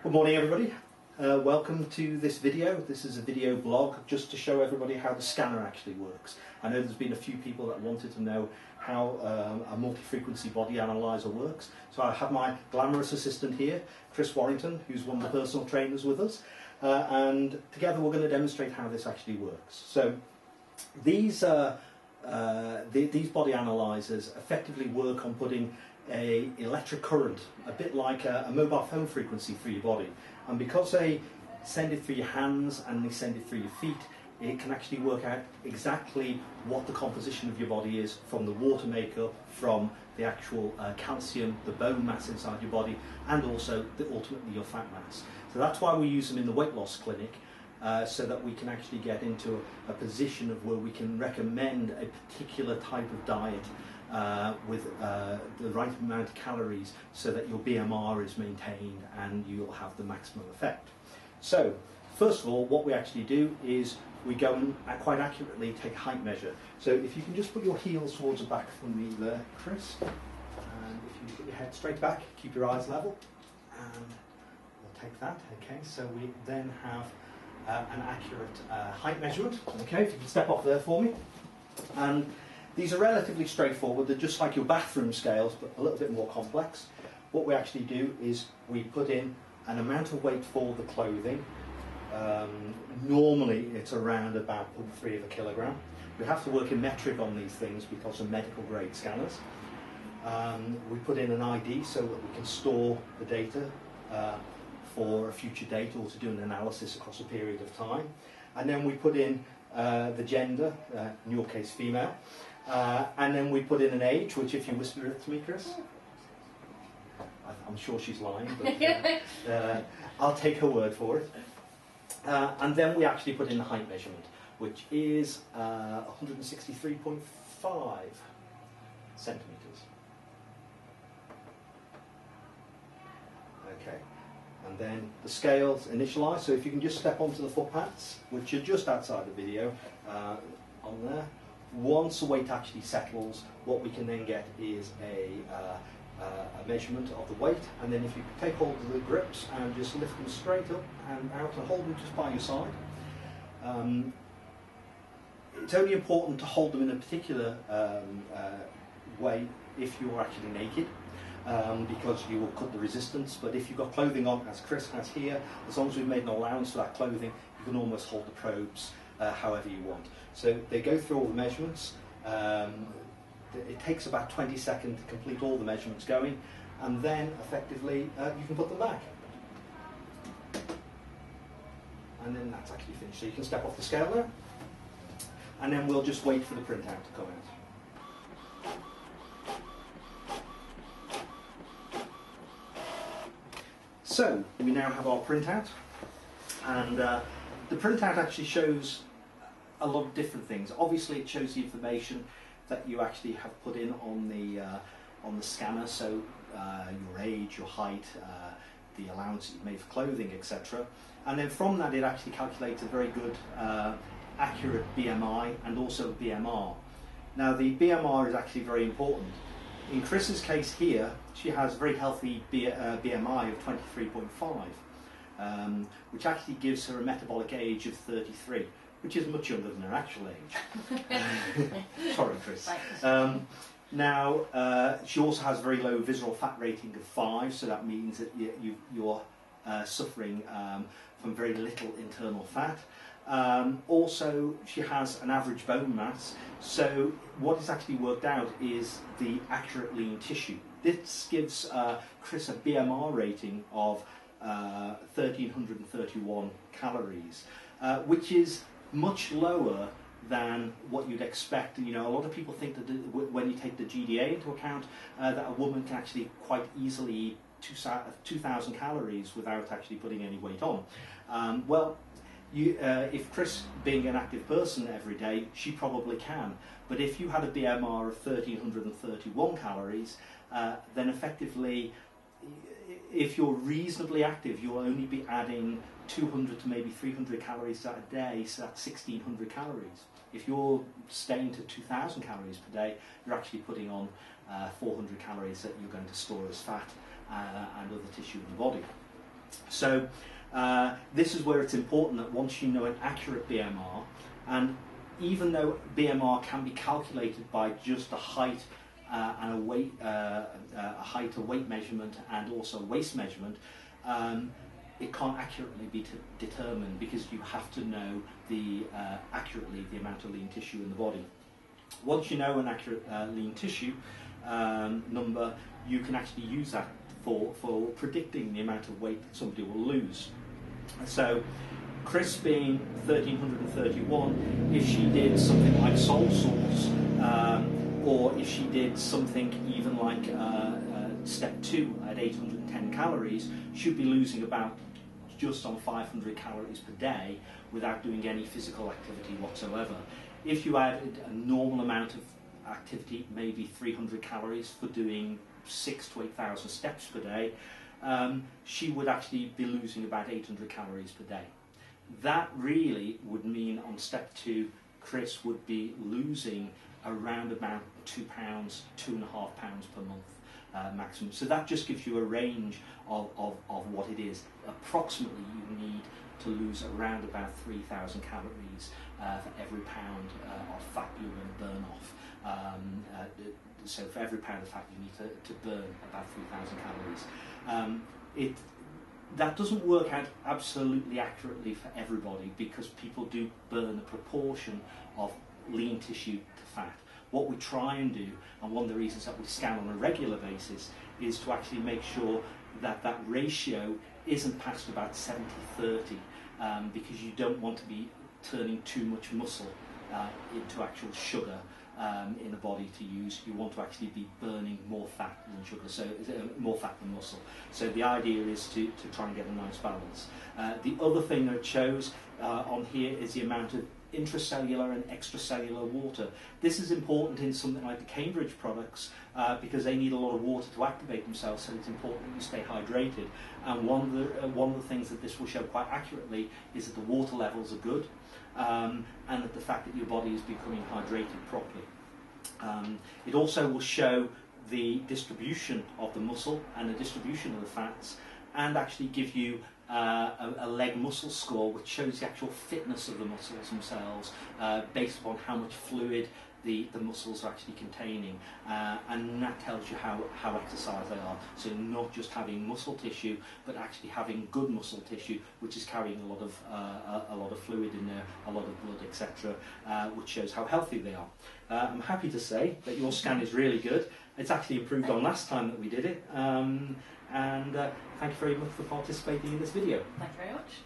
Good morning everybody, welcome to this video. This is a video blog just to show everybody how the scanner actually works. I know there's been a few people that wanted to know how a multi-frequency body analyzer works. So I have my glamorous assistant here, Chris Warrington, who's one of the personal trainers with us, and together we're going to demonstrate how this actually works. So these body analyzers effectively work on putting an electric current, a bit like a mobile phone frequency through your body, and because they send it through your hands and they send it through your feet, it can actually work out exactly what the composition of your body is, from the water makeup, from the actual calcium, the bone mass inside your body, and also ultimately your fat mass. So that's why we use them in the weight loss clinic, so that we can actually get into a position of where we can recommend a particular type of diet with the right amount of calories, so that your BMR is maintained and you'll have the maximum effect. So first of all, what we actually do is we go and quite accurately take a height measure. So if you can just put your heels towards the back from me there, Chris, and if you put your head straight back, keep your eyes level, and we'll take that. Okay, so we then have an accurate height measurement. Okay, if you can step off there for me. And these are relatively straightforward. They're just like your bathroom scales, but a little bit more complex. What we actually do is we put in an amount of weight for the clothing. Normally it's around about 0.3 of a kilogram. We have to work in metric on these things because of medical grade scanners. We put in an ID so that we can store the data for a future date, or to do an analysis across a period of time. And then we put in the gender, in your case female, and then we put in an age, which if you whisper it to me, Chris, I'm sure she's lying, but I'll take her word for it. And then we actually put in the height measurement, which is 163.5 centimetres. Okay. And then the scales initialise, so if you can just step onto the foot pads, which are just outside the video, on there. Once the weight actually settles, what we can then get is a measurement of the weight, and then if you take hold of the grips and just lift them straight up and out and hold them just by your side. It's only important to hold them in a particular way if you're actually naked. Because you will cut the resistance, but if you've got clothing on, as Chris has here, as long as we've made an allowance for that clothing, you can almost hold the probes however you want. So they go through all the measurements. It takes about 20 seconds to complete all the measurements going, and then effectively you can put them back. And then that's actually finished. So you can step off the scale there, and then we'll just wait for the printout to come out. So we now have our printout, and the printout actually shows a lot of different things. Obviously it shows the information that you actually have put in on the scanner, so your age, your height, the allowance that you've made for clothing, etc. And then from that it actually calculates a very good accurate BMI and also BMR. Now the BMR is actually very important. In Chris's case here, she has a very healthy BMI of 23.5, which actually gives her a metabolic age of 33, which is much younger than her actual age. Sorry, Chris. Now, she also has a very low visceral fat rating of 5, so that means that you're suffering from very little internal fat. Also, she has an average bone mass, so what is actually worked out is the accurate lean tissue. This gives Chris a BMR rating of 1,331 calories, which is much lower than what you'd expect. You know, a lot of people think that when you take the GDA into account, that a woman can actually quite easily eat 2,000 calories without actually putting any weight on. Well, if Chris, being an active person every day, she probably can. But if you had a BMR of 1,331 calories, then effectively, if you're reasonably active, you'll only be adding 200 to maybe 300 calories a day, so that's 1,600 calories. If you're staying to 2,000 calories per day, you're actually putting on 400 calories that you're going to store as fat and other tissue in the body. So this is where it's important that once you know an accurate BMR, and even though BMR can be calculated by just a height and a weight, a weight measurement, and also a waist measurement, it can't accurately be determined, because you have to know accurately the amount of lean tissue in the body. Once you know an accurate lean tissue number, you can actually use that for predicting the amount of weight that somebody will lose. So Chris being 1331, if she did something like sole source, or if she did something even like step 2 at 810 calories, she'd be losing about just on 500 calories per day without doing any physical activity whatsoever. If you added a normal amount of activity, maybe 300 calories for doing 6,000 to 8,000 steps per day, she would actually be losing about 800 calories per day. That really would mean on step 2, Chris would be losing around about £2, £2.5 per month maximum. So that just gives you a range of what it is. Approximately you need to lose around about 3,000 calories for every pound of fat you're going to burn off. So for every pound of fat you need to burn about 3,000 calories. That doesn't work out absolutely accurately for everybody, because people do burn a proportion of lean tissue to fat. What we try and do, and one of the reasons that we scan on a regular basis, is to actually make sure that that ratio isn't past about 70-30, because you don't want to be turning too much muscle into actual sugar in the body to use. You want to actually be burning more fat than sugar, so more fat than muscle. So the idea is to try and get a nice balance. The other thing that it shows on here is the amount of intracellular and extracellular water. This is important in something like the Cambridge products, because they need a lot of water to activate themselves, so it's important that you stay hydrated. And one of the things that this will show quite accurately is that the water levels are good, and that the fact that your body is becoming hydrated properly. It also will show the distribution of the muscle and the distribution of the fats, and actually give you a leg muscle score, which shows the actual fitness of the muscles themselves, based upon how much fluid the muscles are actually containing, and that tells you how exercised they are. So not just having muscle tissue, but actually having good muscle tissue, which is carrying a lot of fluid in there, a lot of blood, etc., which shows how healthy they are. I'm happy to say that your scan is really good. It's actually improved on last time that we did it. And thank you very much for participating in this video. Thank you very much.